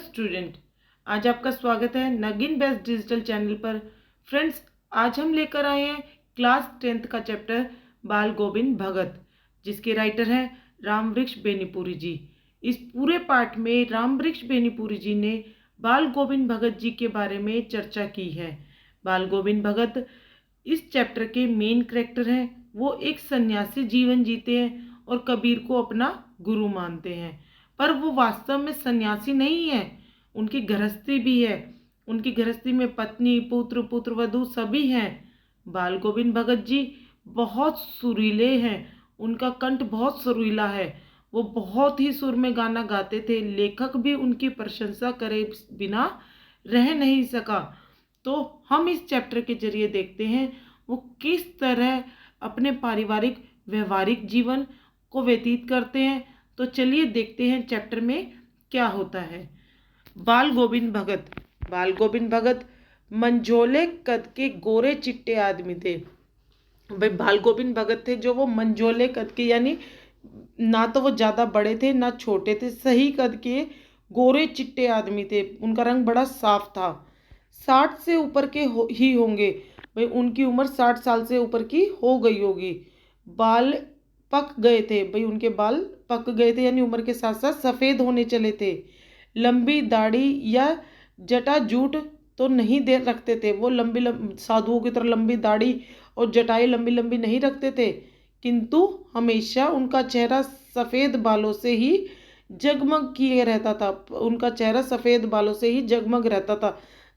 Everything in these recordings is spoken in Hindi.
स्टूडेंट, आज आपका स्वागत है नगिन बेस्ट डिजिटल चैनल पर। फ्रेंड्स, आज हम लेकर आए हैं क्लास 10th का चैप्टर बाल गोविंद भगत, जिसके राइटर हैं रामवृक्ष बेनीपुरी जी। इस पूरे पाठ में रामवृक्ष बेनीपुरी जी ने बाल गोविंद भगत जी के बारे में चर्चा की है। बाल गोविंद भगत इस चैप्टर के मेन कैरेक्टर हैं। वो एक सन्यासी जीवन जीते हैं और कबीर को अपना गुरु मानते हैं, पर वो वास्तव में सन्यासी नहीं है। उनकी गृहस्थी भी है। उनकी गृहस्थी में पत्नी, पुत्र, पुत्रवधू सभी हैं। बाल गोविंद भगत जी बहुत सुरीले हैं। उनका कंठ बहुत सुरीला है। वो बहुत ही सुर में गाना गाते थे। लेखक भी उनकी प्रशंसा करे बिना रह नहीं सका। तो हम इस चैप्टर के जरिए देखते हैं वो किस तरह अपने पारिवारिक व्यवहारिक जीवन को व्यतीत करते हैं। तो चलिए देखते हैं चैप्टर में क्या होता है। बाल गोविंद भगत मंझोले कद के गोरे चिट्टे आदमी थे। भाई बाल गोविंद भगत थे जो वो मंझोले कद के, यानी ना तो वो ज़्यादा बड़े थे ना छोटे थे, सही कद के गोरे चिट्टे आदमी थे। उनका रंग बड़ा साफ था। 60 से ऊपर के ही होंगे। भाई उनकी उम्र 60 साल से ऊपर की हो गई होगी। बाल पक गए थे। भाई उनके बाल पक गए थे, यानी उम्र के साथ साथ सफ़ेद होने चले थे। लंबी दाढ़ी या जटा जूट तो नहीं दे रखते थे। वो लंबी साधुओं की तरह लंबी दाढ़ी और जटाएं लंबी लंबी नहीं रखते थे, किंतु हमेशा उनका चेहरा सफ़ेद बालों से ही जगमग किए रहता था। उनका चेहरा सफ़ेद बालों से ही जगमग रहता था।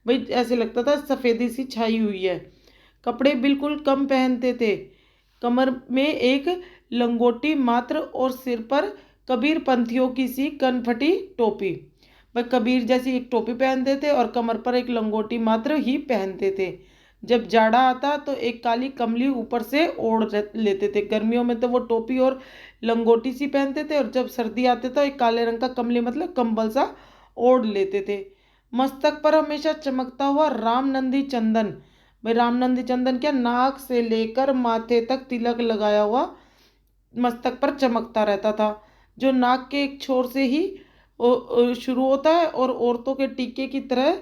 भाई ऐसे लगता था सफ़ेदी सी छाई हुई है। कपड़े बिल्कुल कम पहनते थे। कमर में एक लंगोटी मात्र और सिर पर कबीर पंथियों की सी कनफटी टोपी। वह कबीर जैसी एक टोपी पहनते थे और कमर पर एक लंगोटी मात्र ही पहनते थे। जब जाड़ा आता तो एक काली कमली ऊपर से ओढ़ लेते थे। गर्मियों में तो वो टोपी और लंगोटी सी पहनते थे, और जब सर्दी आते तो एक काले रंग का कमली मतलब कंबल सा ओढ़ लेते थे। मस्तक पर हमेशा चमकता हुआ रामनंदी चंदन, भाई रामनंदी चंदन क्या, नाक से लेकर माथे तक तिलक लगाया हुआ मस्तक पर चमकता रहता था, जो नाक के एक छोर से ही शुरू होता है और औरतों के टीके की तरह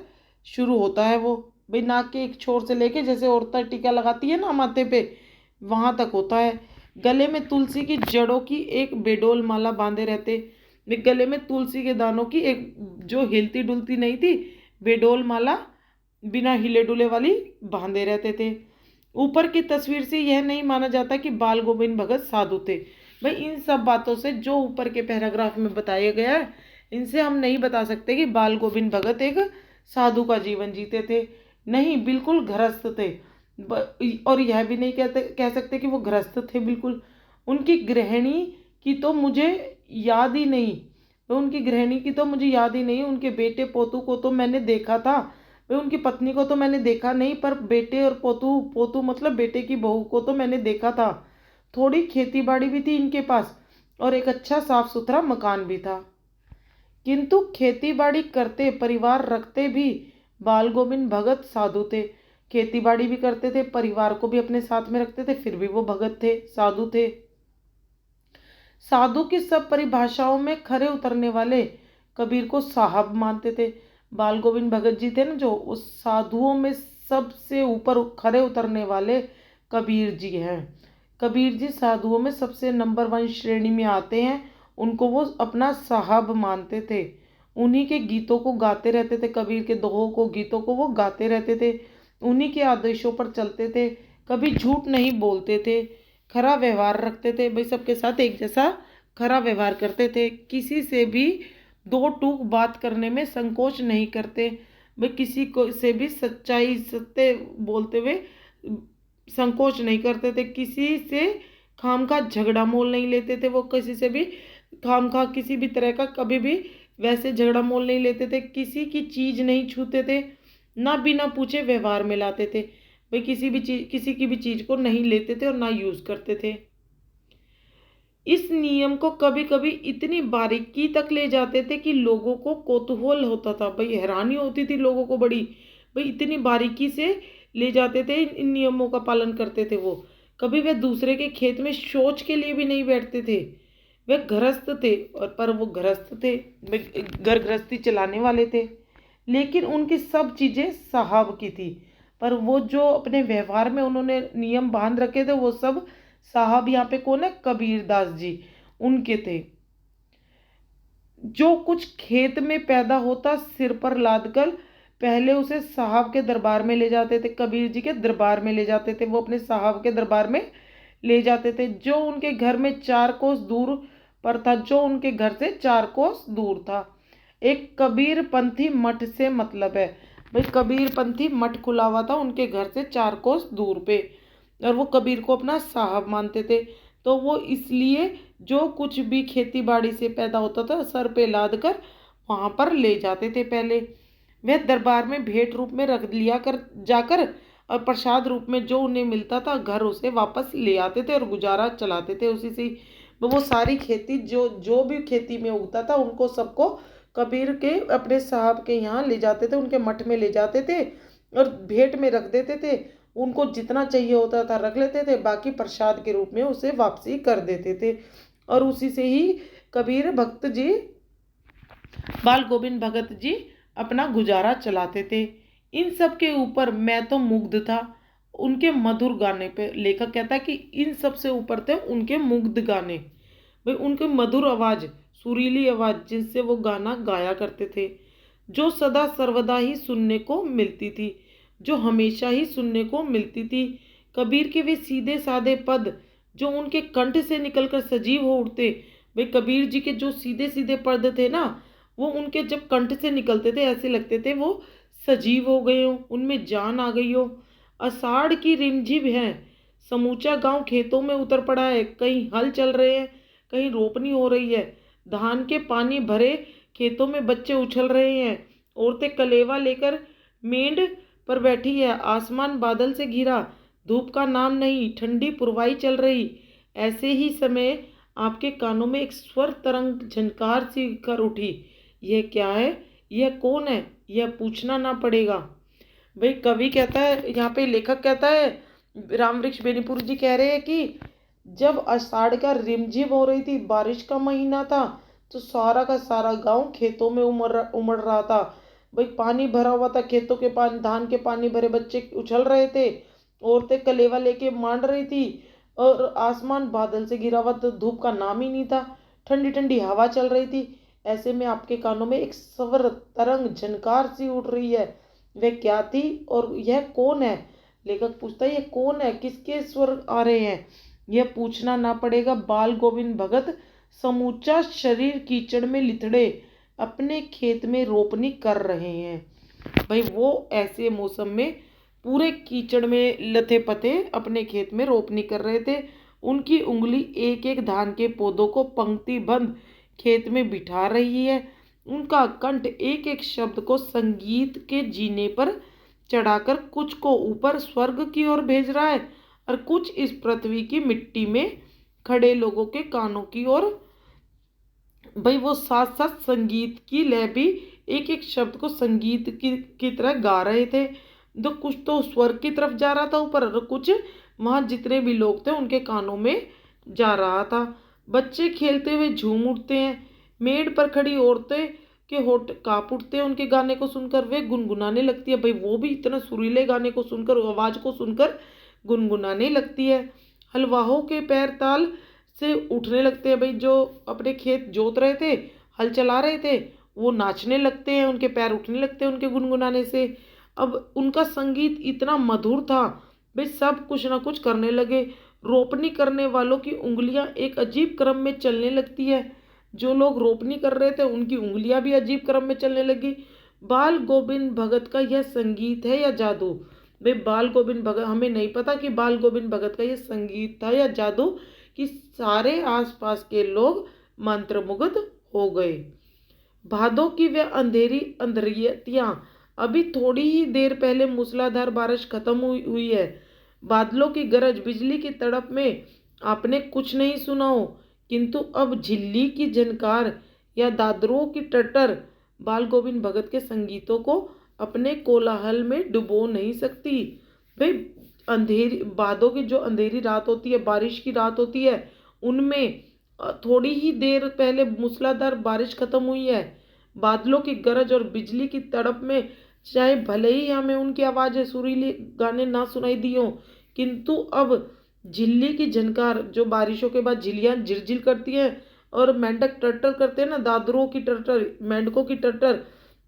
शुरू होता है। वो भाई नाक के एक छोर से लेके, जैसे औरतें टीका लगाती है ना माथे पे, वहाँ तक होता है। गले में तुलसी की जड़ों की एक बेडोल माला बांधे रहते। गले में तुलसी के दानों की एक जो हिलती डुलती नहीं थी, बेडोल माला बिना हिले डुले वाली बांधे रहते थे। ऊपर की तस्वीर से यह नहीं माना जाता कि बाल गोविंद भगत साधु थे। भाई इन सब बातों से जो ऊपर के पैराग्राफ में बताया गया है, इनसे हम नहीं बता सकते कि बाल गोविंद भगत एक साधु का जीवन जीते थे। नहीं, बिल्कुल गृहस्थ थे। और यह भी नहीं कह सकते कि वो गृहस्थ थे बिल्कुल। उनकी गृहिणी की तो मुझे याद ही नहीं। उनकी गृहिणी की तो मुझे याद ही नहीं। उनके बेटे पोतू को तो मैंने देखा था। उनकी पत्नी को तो मैंने देखा नहीं, पर बेटे और पोतू पोतू मतलब बेटे की बहू को तो मैंने देखा था। थोड़ी खेती बाड़ी भी थी इनके पास और एक अच्छा साफ सुथरा मकान भी था। किंतु खेती बाड़ी करते, परिवार रखते भी बाल गोविंद भगत साधु थे। खेती बाड़ी भी करते थे, परिवार को भी अपने साथ में रखते थे, फिर भी वो भगत थे, साधु थे। साधु की सब परिभाषाओं में खरे उतरने वाले कबीर को साहब मानते थे। बाल गोविंद भगत जी थे ना, जो उस साधुओं में सबसे ऊपर खरे उतरने वाले कबीर जी हैं। कबीर जी साधुओं में सबसे नंबर 1 श्रेणी में आते हैं। उनको वो अपना साहब मानते थे। उन्हीं के गीतों को गाते रहते थे। कबीर के दोहों को, गीतों को वो गाते रहते थे। उन्हीं के आदेशों पर चलते थे। कभी झूठ नहीं बोलते थे। खरा व्यवहार रखते थे। भाई सबके साथ एक जैसा खरा व्यवहार करते थे। किसी से भी दो टूक बात करने में संकोच नहीं करते। वे किसी को से भी सच्चाई सत्य बोलते हुए संकोच नहीं करते थे। किसी से खामखा झगड़ा मोल नहीं लेते थे। वो किसी से भी खामखा किसी भी तरह का कभी भी वैसे झगड़ा मोल नहीं लेते थे। किसी की चीज़ नहीं छूते थे, ना बिना पूछे व्यवहार में लाते थे। भाई किसी की भी चीज़ को नहीं लेते थे और ना यूज़ करते थे। इस नियम को कभी कभी इतनी बारीकी तक ले जाते थे कि लोगों को कौतूहल होता था। भाई हैरानी होती थी लोगों को बड़ी। भाई इतनी बारीकी से ले जाते थे, इन नियमों का पालन करते थे वो। कभी वे दूसरे के खेत में शौच के लिए भी नहीं बैठते थे। वे गृहस्थ थे, और पर वो गृहस्थ थे, वे घर गृहस्थी चलाने वाले थे, लेकिन उनकी सब चीज़ें साहब की थी। पर वो जो अपने व्यवहार में उन्होंने नियम बांध रखे थे वो सब साहब, यहाँ पे कौन है, कबीर दास जी, उनके थे। जो कुछ खेत में पैदा होता सिर पर लाद कर पहले उसे साहब के दरबार में ले जाते थे, कबीर जी के दरबार में ले जाते थे, वो अपने साहब के दरबार में ले जाते थे, जो उनके घर में 4 कोस दूर पर था, जो उनके घर से 4 कोस दूर था। एक कबीर पंथी मठ से मतलब है, भाई कबीर पंथी मठ खुला हुआ था उनके घर से 4 कोस दूर पे, और वो कबीर को अपना साहब मानते थे। तो वो इसलिए जो कुछ भी खेती बाड़ी से पैदा होता था सर पे लाद कर वहाँ पर ले जाते थे। पहले वह दरबार में भेंट रूप में रख लिया कर जाकर, और प्रसाद रूप में जो उन्हें मिलता था घर उसे वापस ले आते थे और गुजारा चलाते थे उसी से ही। वो सारी खेती जो जो भी खेती में उगता था उनको सबको कबीर के अपने साहब के यहाँ ले जाते थे, उनके मठ में ले जाते थे और भेंट में रख देते थे। उनको जितना चाहिए होता था रख लेते थे, बाकी प्रसाद के रूप में उसे वापसी कर देते थे, और उसी से ही कबीर भक्त जी, बाल गोविंद भगत जी अपना गुजारा चलाते थे। इन सब के ऊपर मैं तो मुग्ध था उनके मधुर गाने पे। लेखक कहता है कि इन सब से ऊपर थे उनके मुग्ध गाने, भाई उनके मधुर आवाज़, सुरीली आवाज़ जिनसे वो गाना गाया करते थे, जो सदा सर्वदा ही सुनने को मिलती थी, जो हमेशा ही सुनने को मिलती थी। कबीर के वे सीधे साधे पद जो उनके कंठ से निकलकर सजीव हो उठते, भाई कबीर जी के जो सीधे सीधे पद थे ना, वो उनके जब कंठ से निकलते थे ऐसे लगते थे वो सजीव हो गए हो, उनमें जान आ गई हो। अषाढ़ की रिमझिम है, समूचा गांव खेतों में उतर पड़ा है, कहीं हल चल रहे हैं, कहीं रोपनी हो रही है, धान के पानी भरे खेतों में बच्चे उछल रहे हैं, औरतें कलेवा लेकर मेंढ पर बैठी है, आसमान बादल से घिरा, धूप का नाम नहीं, ठंडी पुरवाई चल रही। ऐसे ही समय आपके कानों में एक स्वर तरंग झनकार सी कर उठी। यह क्या है, यह कौन है, यह पूछना ना पड़ेगा। भाई कवि कहता है, यहाँ पे लेखक कहता है, राम वृक्ष बेनीपुर जी कह रहे हैं कि जब आषाढ़ का रिमझिम हो रही थी, बारिश का महीना था, तो सारा का सारा गांव खेतों में उमड़ रहा था। भाई पानी भरा हुआ था, खेतों के पानी, धान के पानी भरे बच्चे उछल रहे थे, औरतें कलेवा लेके मांड रही थी, और आसमान बादल से घिरा हुआ, तो धूप का नाम ही नहीं था, ठंडी ठंडी हवा चल रही थी। ऐसे में आपके कानों में एक स्वर तरंग झनकार सी उठ रही है। वह क्या थी और यह कौन है? लेखक पूछता है, यह कौन है, किसके स्वर आ रहे हैं? यह पूछना ना पड़ेगा। बाल गोविंद भगत समूचा शरीर कीचड़ में लिथड़े अपने खेत में रोपनी कर रहे हैं। भाई वो ऐसे मौसम में पूरे कीचड़ में लथे पथे अपने खेत में रोपनी कर रहे थे। उनकी उंगली एक एक धान के पौधों को पंक्तिबद्ध खेत में बिठा रही है। उनका कंठ एक एक शब्द को संगीत के जीने पर चढ़ाकर कुछ को ऊपर स्वर्ग की ओर भेज रहा है, और कुछ इस पृथ्वी की मिट्टी में खड़े लोगों के कानों की ओर। भाई वो साथ साथ संगीत की लय भी एक एक शब्द को संगीत की तरह गा रहे थे। तो कुछ तो स्वर्ग की तरफ जा रहा था ऊपर, और कुछ वहाँ जितने भी लोग थे उनके कानों में जा रहा था। बच्चे खेलते हुए झूम उठते हैं, मेड़ पर खड़ी औरतें के होठ कांप उठते हैं उनके गाने को सुनकर, वे गुनगुनाने लगती है। भाई वो भी इतना सुरीले गाने को सुनकर, आवाज़ को सुनकर गुनगुनाने लगती है। हलवाहों के पैर ताल से उठने लगते हैं। भाई जो अपने खेत जोत रहे थे, हल चला रहे थे, वो नाचने लगते हैं, उनके पैर उठने लगते हैं उनके गुनगुनाने से। अब उनका संगीत इतना मधुर था, भाई सब कुछ ना कुछ करने लगे। रोपनी करने वालों की उंगलियां एक अजीब क्रम में चलने लगती है, जो लोग रोपनी कर रहे थे उनकी उंगलियां भी अजीब क्रम में चलने लगी। बाल गोविंद भगत का यह संगीत है या जादू? भाई बाल गोविंद भगत, हमें नहीं पता कि बाल गोविंद भगत का यह संगीत था या जादू, कि सारे आसपास के लोग मंत्रमुग्ध हो गए। भादों की वे अंधेरी अंधरियतियाँ, अभी थोड़ी ही देर पहले मूसलाधार बारिश खत्म हुई है। बादलों की गरज, बिजली की तड़प में आपने कुछ नहीं सुना हो, किंतु अब झिल्ली की झनकार या दादरों की टटर बाल गोविंद भगत के संगीतों को अपने कोलाहल में डुबो नहीं सकती। भाई अंधेरी, बादों की जो अंधेरी रात होती है, बारिश की रात होती है, उनमें थोड़ी ही देर पहले मूसलाधार बारिश खत्म हुई है। बादलों की गरज और बिजली की तड़प में चाहे भले ही हमें उनकी आवाज़ें सुरीली गाने ना सुनाई दी हों, किंतु अब झिल्ली की झनकार, जो बारिशों के बाद झिल्लियाँ झिरझिर करती हैं और मेंढक टर्टर करते हैं ना, दादरों की टर्टर, मेंढकों की टर्टर,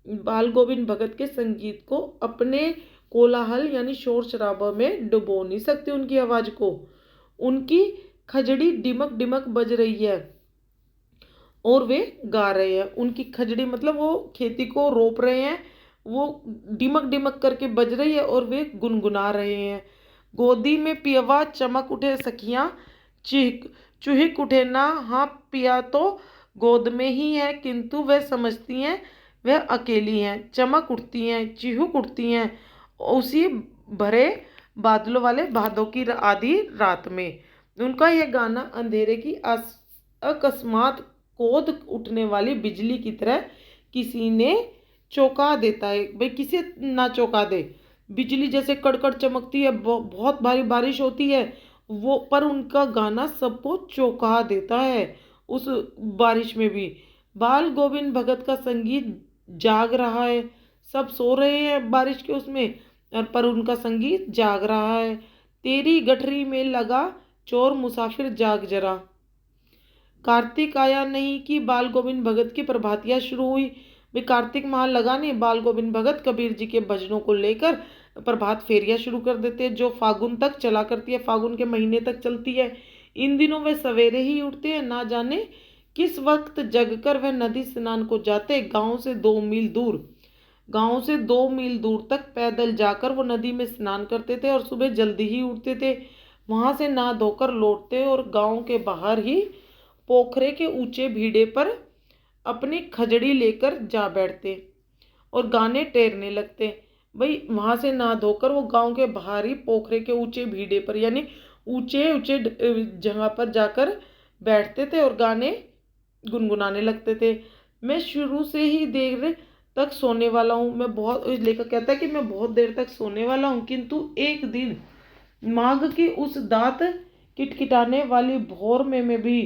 बाल गोविंद भगत के संगीत को अपने कोलाहल यानी शोर शराबा में डुबो नहीं सकते उनकी आवाज़ को। उनकी खजड़ी डिमक डिमक बज रही है और वे गा रहे हैं। उनकी खजड़ी मतलब वो खेती को रोप रहे हैं, वो डिमक डिमक करके बज रही है और वे गुनगुना रहे हैं। गोदी में पियवा चमक उठे सखियां, चिह चुहिक उठे ना, हाँ पिया तो गोद में ही है, किंतु वह समझती हैं वह अकेली हैं। चमक उठती हैं, चिहुक उठती हैं उसी भरे बादलों वाले भादों की आधी रात में। उनका यह गाना अंधेरे की अकस्मात कोद उठने वाली बिजली की तरह किसी ने चौंका देता है। भाई किसे ना चौंका दे, बिजली जैसे कड़कड़ चमकती है, बहुत भारी बारिश होती है वो, पर उनका गाना सबको चौंका देता है। उस बारिश में भी बाल गोविंद भगत का संगीत जाग रहा है। सब सो रहे हैं बारिश के उसमें, और पर उनका संगीत जाग रहा है। तेरी गठरी में लगा चोर मुसाफिर जाग जरा। कार्तिक आया नहीं कि बाल गोविंद भगत की प्रभातियाँ शुरू हुई। भाई कार्तिक माह लगा नहीं, बाल गोविंद भगत कबीर जी के भजनों को लेकर प्रभात फेरियाँ शुरू कर देते हैं, जो फागुन तक चला करती है, फागुन के महीने तक चलती है। इन दिनों वे सवेरे ही उठते हैं, ना जाने किस वक्त जगकर वह नदी स्नान को जाते। गांव से 2 मील दूर तक पैदल जाकर वो नदी में स्नान करते थे और सुबह जल्दी ही उठते थे। वहां से नहा धोकर लौटते और गांव के बाहर ही पोखरे के ऊंचे भीड़े पर अपनी खजड़ी लेकर जा बैठते और गाने टेरने लगते। भाई वहां से नहा धोकर वो गांव के बाहर ही पोखरे के ऊंचे भीड़े पर यानी ऊंचे ऊंचे जगह पर जाकर बैठते थे और गाने गुनगुनाने लगते थे। मैं शुरू से ही देर तक सोने वाला हूँ, मैं बहुत, लेखक कहता है कि मैं बहुत देर तक सोने वाला हूँ, किंतु एक दिन माघ की उस दांत किटकिटाने वाली भोर में मैं भी,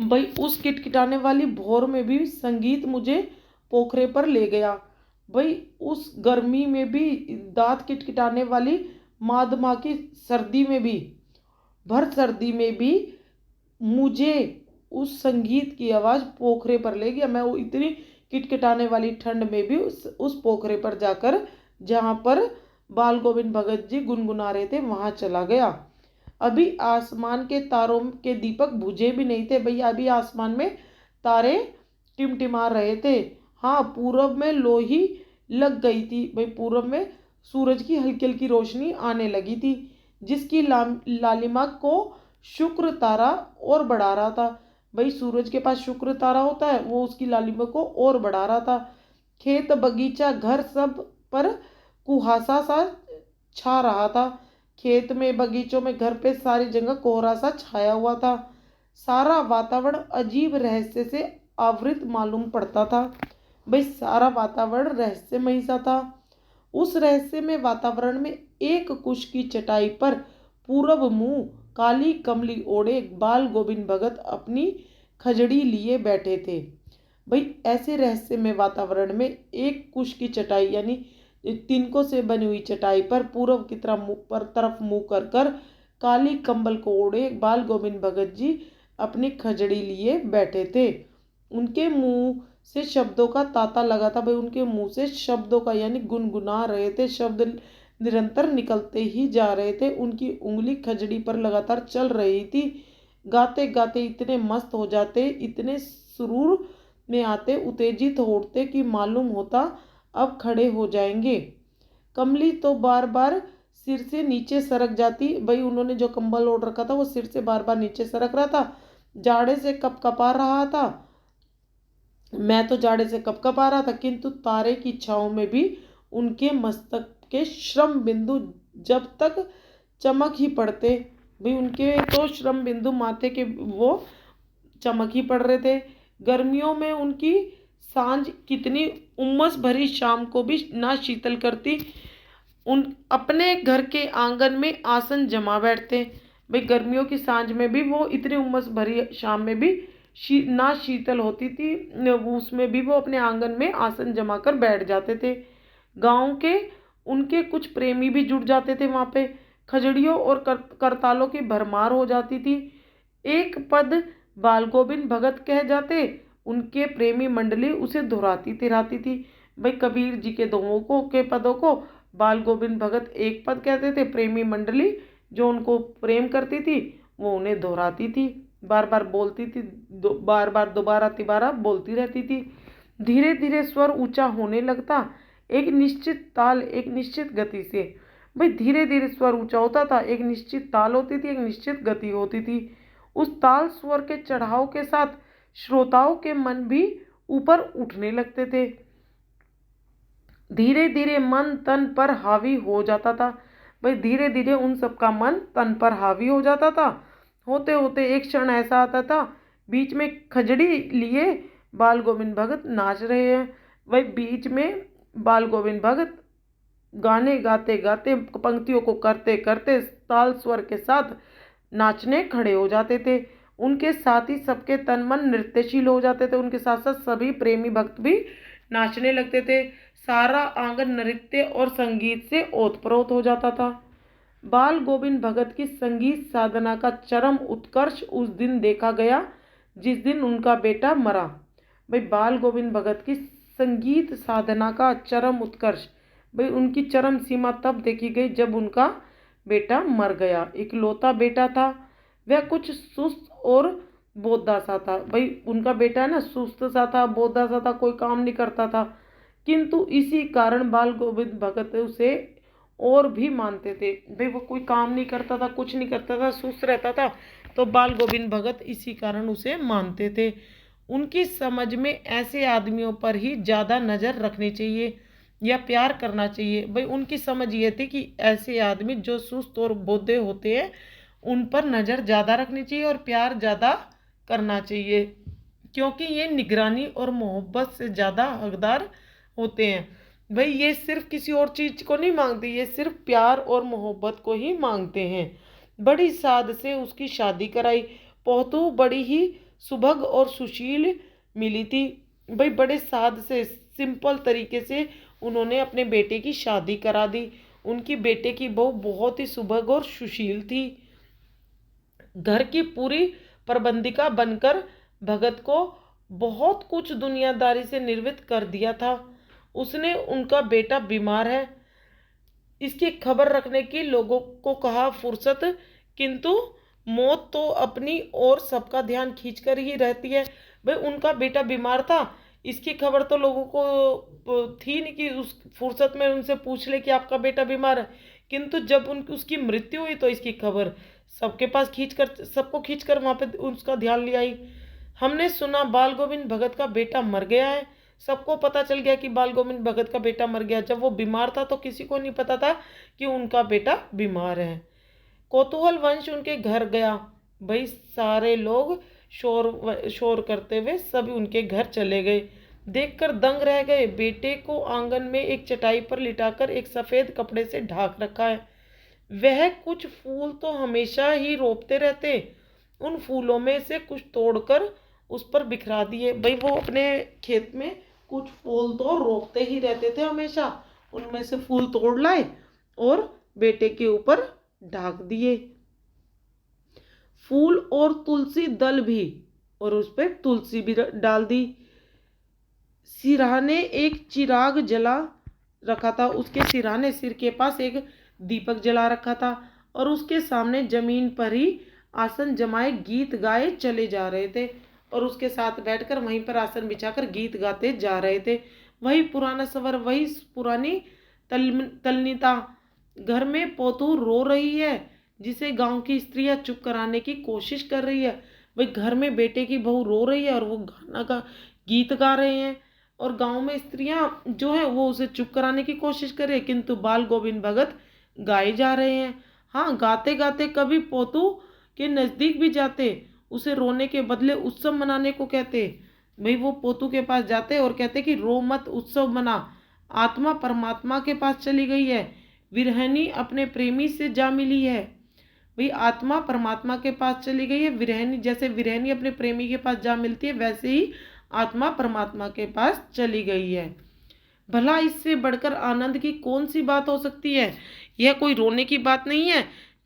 भाई उस किटकिटाने वाली भोर में भी संगीत मुझे पोखरे पर ले गया। भाई उस गर्मी में भी, दांत किटकिटाने वाली माघ माह की सर्दी में भी, भर सर्दी में भी मुझे उस संगीत की आवाज़ पोखरे पर ले गया। मैं वो इतनी किटकिटाने वाली ठंड में भी उस पोखरे पर जाकर, जहाँ पर बाल गोविंद भगत जी गुनगुना रहे थे, वहाँ चला गया। अभी आसमान के तारों के दीपक बुझे भी नहीं थे भैया, अभी आसमान में तारे टिमटिमा रहे थे। हाँ पूरब में लोही लग गई थी, भाई पूरब में सूरज की हल्की हल्की रोशनी आने लगी थी, जिसकी लालिमा को शुक्र तारा और बढ़ा रहा था। भाई सूरज के पास शुक्र तारा होता है, वो उसकी लालिमा को और बढ़ा रहा था। खेत बगीचा घर सब पर कुहासा सा छा रहा था। खेत में, बगीचों में, घर पे सारी जगह कोहरा सा छाया हुआ था। सारा वातावरण अजीब रहस्य से आवृत मालूम पड़ता था। भाई सारा वातावरण रहस्यमय सा था। उस रहस्यमय वातावरण में एक कुश की चटाई पर पूरब मुंह काली कमली ओढ़े बाल गोविंद भगत अपनी खजड़ी लिए बैठे थे। भाई ऐसे रहस्यमय वातावरण में एक कुश की चटाई यानी तिनकों से बनी हुई चटाई पर पूर्व की तरफ मुंह कर कर काली कंबल को ओढ़े बाल गोविंद भगत जी अपनी खजड़ी लिए बैठे थे। उनके मुंह से शब्दों का तांता लगा था। भाई उनके मुंह से शब्दों का यानी गुनगुना रहे थे, शब्द निरंतर निकलते ही जा रहे थे। उनकी उंगली खजड़ी पर लगातार चल रही थी। गाते गाते इतने मस्त हो जाते, इतने सुरूर में आते, उत्तेजित हो उठते कि मालूम होता अब खड़े हो जाएंगे। कमली तो बार बार सिर से नीचे सरक जाती। भाई उन्होंने जो कंबल ओढ़ रखा था वो सिर से बार बार नीचे सरक रहा था, जाड़े से कपकपा रहा था। मैं तो जाड़े से कपकपा रहा था, किंतु तारे की छाँव में भी उनके मस्तक के श्रम बिंदु जब तक चमक ही पड़ते। भाई उनके तो श्रम बिंदु माथे के वो चमक ही पड़ रहे थे। गर्मियों में उनकी सांझ कितनी उमस भरी शाम को भी ना शीतल करती। उन अपने घर के आंगन में आसन जमा बैठते। भाई गर्मियों की सांझ में भी वो इतनी उमस भरी शाम में भी ना शीतल होती थी, उसमें भी वो अपने आंगन में आसन जमाकर बैठ जाते थे। गांव के उनके कुछ प्रेमी भी जुट जाते थे वहाँ पे। खजड़ियों और करतालों की भरमार हो जाती थी। एक पद बाल गोविंद भगत कह जाते, उनके प्रेमी मंडली उसे दोहराती तिराती थी। भाई कबीर जी के दोहों को के पदों को बाल गोविंद भगत एक पद कहते थे, प्रेमी मंडली जो उनको प्रेम करती थी वो उन्हें दोहराती थी, बार बार बोलती थी, बार बार दोबारा तिबारा बोलती रहती थी। धीरे धीरे स्वर ऊंचा होने लगता, एक निश्चित ताल एक निश्चित गति से। भाई धीरे धीरे स्वर ऊंचा होता था, एक निश्चित ताल होती थी, एक निश्चित गति होती थी। उस ताल स्वर के चढ़ाव के साथ श्रोताओं के मन भी ऊपर उठने लगते थे। धीरे धीरे मन तन पर हावी हो जाता था। भाई धीरे धीरे उन सबका मन तन पर हावी हो जाता था। होते होते एक क्षण ऐसा आता था, बीच में खजड़ी लिए बाल गोविंद भगत नाच रहे हैं। वही बीच में बाल गोविंद भगत गाने गाते गाते पंक्तियों को करते करते ताल स्वर के साथ नाचने खड़े हो जाते थे। उनके साथ ही सबके तन मन नृत्यशील हो जाते थे। उनके साथ साथ सभी प्रेमी भक्त भी नाचने लगते थे। सारा आंगन नृत्य और संगीत से ओतप्रोत हो जाता था। बाल गोविंद भगत की संगीत साधना का चरम उत्कर्ष उस दिन देखा गया जिस दिन उनका बेटा मरा। भाई बाल गोविंद भगत की संगीत साधना का चरम उत्कर्ष, भाई उनकी चरम सीमा तब देखी गई जब उनका बेटा मर गया। इकलौता बेटा था, वह कुछ सुस्त और बोधा सा था। भाई उनका बेटा है ना, सुस्त सा था, बोधा सा था, कोई काम नहीं करता था। किंतु इसी कारण बाल गोविंद भगत उसे और भी मानते थे। भाई वो कोई काम नहीं करता था, कुछ नहीं करता था, सुस्त रहता था, तो बाल गोविंद भगत इसी कारण उसे मानते थे। उनकी समझ में ऐसे आदमियों पर ही ज़्यादा नज़र रखनी चाहिए या प्यार करना चाहिए। भाई उनकी समझ ये थी कि ऐसे आदमी जो सुस्त और बोधे होते हैं उन पर नज़र ज़्यादा रखनी चाहिए और प्यार ज़्यादा करना चाहिए, क्योंकि ये निगरानी और मोहब्बत से ज़्यादा हकदार होते हैं। भाई ये सिर्फ किसी और चीज़ को नहीं मांगते, ये सिर्फ प्यार और मोहब्बत को ही मांगते हैं। बड़ी साद से उसकी शादी कराई। पोतू बड़ी ही सुभग और सुशील मिली थी। भाई बड़े साद से सिंपल तरीके से उन्होंने अपने बेटे की शादी करा दी। उनकी बेटे की बहू बहुत ही सुभग और सुशील थी। घर की पूरी प्रबंधिका बनकर भगत को बहुत कुछ दुनियादारी से निर्वित कर दिया था। उसने उनका बेटा बीमार है इसकी खबर रखने की लोगों को कहा फुर्सत, किंतु मौत तो अपनी और सबका ध्यान खींचकर ही रहती है। भाई उनका बेटा बीमार था, इसकी खबर तो लोगों को थी नहीं कि उस फुर्सत में उनसे पूछ ले कि आपका बेटा बीमार है। किंतु जब उसकी मृत्यु हुई तो इसकी खबर सबके पास सबको खींचकर वहाँ पे उसका ध्यान ले आई। हमने सुना बाल गोविंद भगत का बेटा मर गया है। सबको पता चल गया कि बाल गोविंद भगत का बेटा मर गया। जब वो बीमार था तो किसी को नहीं पता था कि उनका बेटा बीमार है। कौतूहल वंश उनके घर गया। भाई सारे लोग शोर करते हुए सभी उनके घर चले गए। देखकर दंग रह गए। बेटे को आंगन में एक चटाई पर लिटाकर एक सफ़ेद कपड़े से ढाक रखा है। वह कुछ फूल तो हमेशा ही रोपते रहते, उन फूलों में से कुछ तोड़कर उस पर बिखरा दिए। भाई वो अपने खेत में कुछ फूल तो रोपते ही रहते थे हमेशा, उनमें से फूल तोड़ लाए और बेटे के ऊपर ढाक दिए। फूल और तुलसी दल भी, और उस पर तुलसी भी डाल दी। सिरहाने एक चिराग जला रखा था, उसके सिरहाने सिर के पास एक दीपक जला रखा था और उसके सामने जमीन पर ही आसन जमाए गीत गाए चले जा रहे थे और उसके साथ बैठकर वहीं पर आसन बिछाकर गीत गाते जा रहे थे। वही पुराना सवर, वही पुरानी तलनीता। घर में पोतू रो रही है जिसे गांव की स्त्रियां चुप कराने की कोशिश कर रही है। भाई घर में बेटे की बहू रो रही है और वो गाना का गीत गा रहे हैं और गांव में स्त्रियां जो है वो उसे चुप कराने की कोशिश कर रही है, किंतु बाल गोविंद भगत गाए जा रहे हैं। हाँ, गाते गाते कभी पोतू के नज़दीक भी जाते, उसे रोने के बदले उत्सव मनाने को कहते। भाई वो पोतू के पास जाते और कहते कि रो मत, उत्सव मना, आत्मा परमात्मा के पास चली गई है, विरहनी अपने प्रेमी से जा मिली है। भाई आत्मा परमात्मा के पास चली गई है, विरहनी जैसे विरहनी अपने प्रेमी के पास जा मिलती है वैसे ही आत्मा परमात्मा के पास चली गई है। भला इससे बढ़कर आनंद की कौन सी बात हो सकती है। यह कोई रोने की बात नहीं है,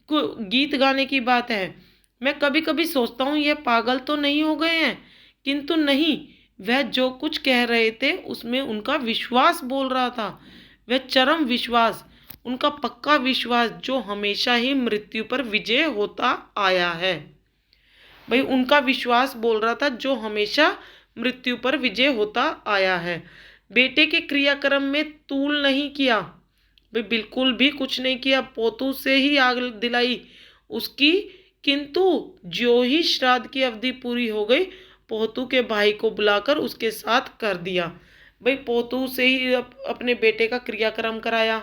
कोई गीत गाने की बात है। मैं कभी कभी सोचता हूँ यह पागल तो नहीं हो गए हैं, किंतु नहीं, वह जो कुछ कह रहे थे उसमें उनका विश्वास बोल रहा था। वह चरम विश्वास, उनका पक्का विश्वास जो हमेशा ही मृत्यु पर विजय होता आया है। भाई उनका विश्वास बोल रहा था जो हमेशा मृत्यु पर विजय होता आया है। बेटे के क्रियाक्रम में तूल नहीं किया, भाई बिल्कुल भी कुछ नहीं किया, पोतू से ही आग दिलाई उसकी। किंतु जो ही श्राद्ध की अवधि पूरी हो गई, पोतू के भाई को बुलाकर उसके साथ कर दिया। भाई पोतू से ही अपने बेटे का क्रियाक्रम कराया,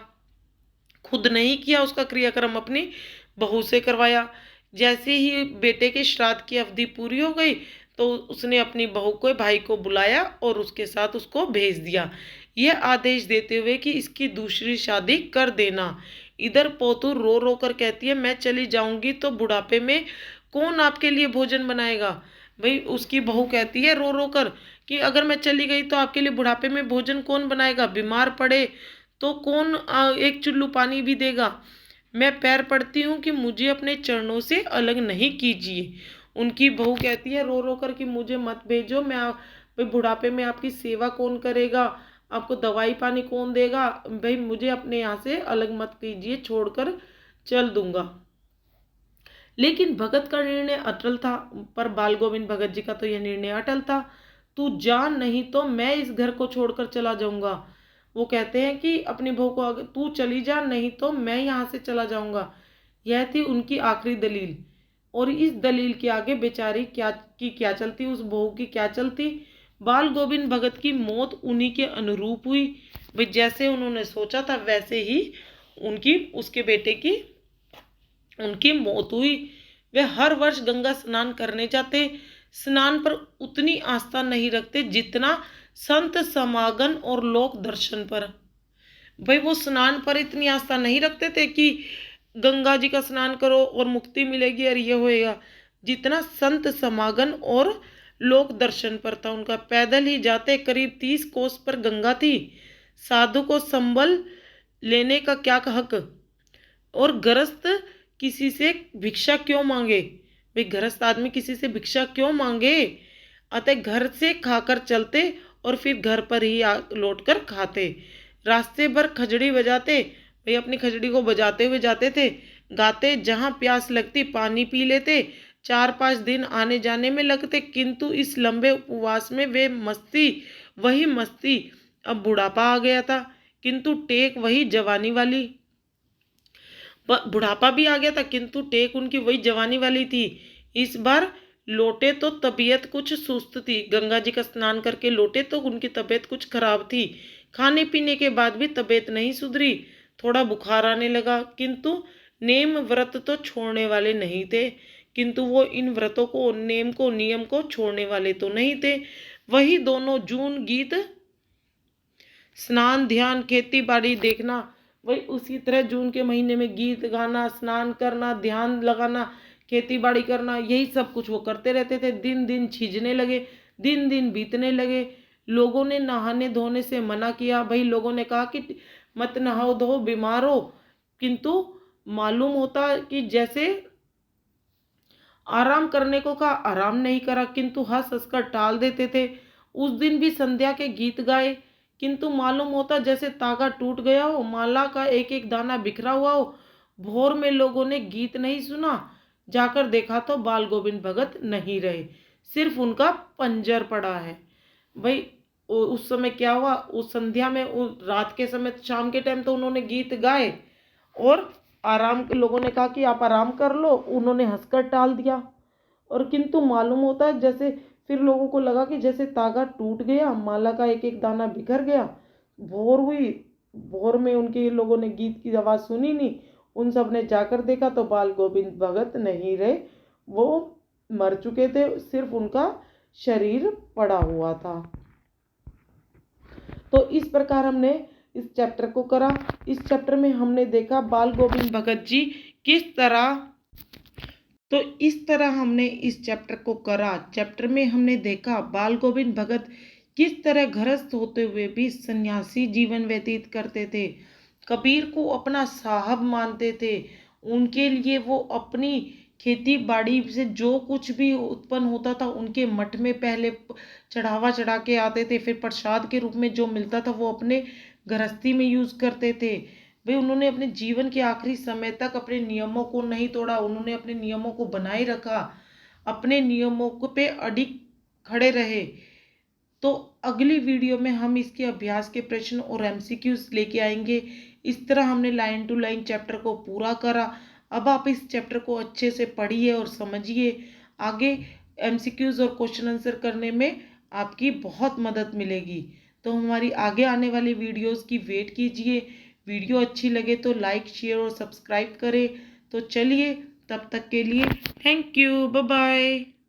खुद नहीं किया उसका क्रियाक्रम, अपनी बहू से करवाया। जैसे ही बेटे के श्राद्ध की अवधि पूरी हो गई तो उसने अपनी बहू को भाई को बुलाया और उसके साथ उसको भेज दिया, यह आदेश देते हुए कि इसकी दूसरी शादी कर देना। इधर पोतू रो रो कर कहती है मैं चली जाऊंगी तो बुढ़ापे में कौन आपके लिए भोजन बनाएगा। भाई उसकी बहू कहती है रो रो कर कि अगर मैं चली गई तो आपके लिए बुढ़ापे में भोजन कौन बनाएगा, बीमार पड़े तो कौन एक चुल्लू पानी भी देगा। मैं पैर पड़ती हूँ कि मुझे अपने चरणों से अलग नहीं कीजिए। उनकी बहू कहती है रो रो कर कि मुझे मत भेजो, मैं भाई बुढ़ापे में आपकी सेवा कौन करेगा, आपको दवाई पानी कौन देगा, भाई मुझे अपने यहाँ से अलग मत कीजिए, छोड़कर चल दूंगा। लेकिन भगत का निर्णय अटल था, पर बाल गोविंद भगत जी का तो यह निर्णय अटल था। तू जा, नहीं तो मैं इस घर को छोड़कर चला जाऊंगा। वो कहते हैं कि अपनी बहू को तू चली जा, नहीं तो मैं यहाँ से चला जाऊंगा। यह थी उनकी आखिरी दलील। और इस दलील के आगे बेचारी क्या चलती, उस बहू की क्या चलती। बाल गोविंद भगत की मौत उन्हीं के अनुरूप हुई। भाई जैसे उन्होंने सोचा था वैसे ही उसके बेटे की उनकी मौत हुई। वे हर वर्ष गंगा स्नान करने जाते, स्नान पर उतनी आस्था नहीं रखते जितना संत समागम और लोक दर्शन पर। भाई वो स्नान पर इतनी आस्था नहीं रखते थे कि गंगा जी का स्नान करो और मुक्ति मिलेगी और ये होएगा, जितना संत समागम और लोक दर्शन पर था उनका। पैदल ही जाते, करीब 30 कोस पर गंगा थी। साधु को संबल लेने का क्या हक, और गृहस्थ किसी से भिक्षा क्यों मांगे। भाई गृहस्थ आदमी किसी से भिक्षा क्यों मांगे। अतः घर से खाकर चलते और फिर घर पर ही लौट कर खाते। रास्ते भर खजड़ी बजाते, भाई अपनी खजड़ी को बजाते हुए जाते थे। गाते, जहाँ प्यास लगती पानी पी लेते। 4-5 दिन आने जाने में लगते, किंतु इस लंबे उपवास में वही मस्ती। अब बुढ़ापा आ गया था, किंतु टेक वही जवानी वाली। बुढ़ापा भी आ गया था किंतु टेक उनकी वही जवानी वाली थी। इस बार लौटे तो तबीयत कुछ सुस्त थी। गंगा जी का स्नान करके लौटे तो उनकी तबीयत कुछ खराब थी। खाने पीने के बाद भी तबीयत नहीं सुधरी, थोड़ा बुखार आने लगा। किंतु नेम व्रत तो छोड़ने वाले नहीं थे, किंतु वो इन व्रतों को, नेम को, नियम को छोड़ने वाले तो नहीं थे। वही दोनों जून गीत, स्नान, ध्यान, खेती बाड़ी देखना। वही उसी तरह जून के महीने में गीत गाना, स्नान करना, ध्यान लगाना, खेती बाड़ी करना, यही सब कुछ वो करते रहते थे। दिन दिन छीजने लगे, दिन दिन बीतने लगे। लोगों ने नहाने धोने से मना किया। भाई लोगों ने कहा कि मत नहाओ धो, बीमार हो। किंतु मालूम होता कि जैसे आराम करने को कहा, आराम नहीं करा, किंतु हंस हंसकर टाल देते थे। उस दिन भी संध्या के गीत गाए, किंतु मालूम होता जैसे तागा टूट गया हो, माला का एक एक दाना बिखरा हुआ हो। भोर में लोगों ने गीत नहीं सुना, जाकर देखा तो बाल गोविंद भगत नहीं रहे, सिर्फ उनका पंजर पड़ा है। भाई उस समय क्या हुआ, उस संध्या में, रात के समय, शाम के टाइम तो उन्होंने गीत गाए और आराम के लोगों ने कहा कि आप आराम कर लो, उन्होंने हंसकर टाल दिया। और किंतु मालूम होता है जैसे फिर लोगों को लगा कि जैसे तागा टूट गया, माला का एक एक दाना बिखर गया। भोर हुई, भोर में उनके लोगों ने गीत की आवाज़ सुनी नहीं। उन सब ने जाकर देखा तो बाल गोविंद भगत नहीं रहे, वो मर चुके थे, सिर्फ उनका शरीर पड़ा हुआ था। तो इस प्रकार हमने इस चैप्टर को करा। इस चैप्टर में हमने देखा बाल गोविंद भगत जी किस तरह तो इस तरह हमने इस चैप्टर को करा। चैप्टर में हमने देखा बाल गोविंद भगत किस तरह गृहस्थ होते हुए भी सन्यासी जीवन व्यतीत करते थे, कबीर को अपना साहब मानते थे, उनके लिए वो अपनी खेती बाड़ी से जो कुछ भी उत्पन्न होता था उनके मठ में पहले चढ़ावा चढ़ा के आते थे, फिर प्रसाद के रूप में जो मिलता था वो अपने गृहस्थी में यूज करते थे। भाई उन्होंने अपने जीवन के आखिरी समय तक अपने नियमों को नहीं तोड़ा, उन्होंने अपने नियमों को बनाए रखा, अपने नियमों को पे अडिग खड़े रहे। तो अगली वीडियो में हम इसके अभ्यास के प्रश्न और एमसीक्यूज लेके आएंगे। इस तरह हमने लाइन टू लाइन चैप्टर को पूरा करा। अब आप इस चैप्टर को अच्छे से पढ़िए और समझिए, आगे एमसीक्यूज और क्वेश्चन आंसर करने में आपकी बहुत मदद मिलेगी। तो हमारी आगे आने वाली वीडियोस की वेट कीजिए। वीडियो अच्छी लगे तो लाइक शेयर और सब्सक्राइब करें। तो चलिए तब तक के लिए थैंक यू, बाय बाय।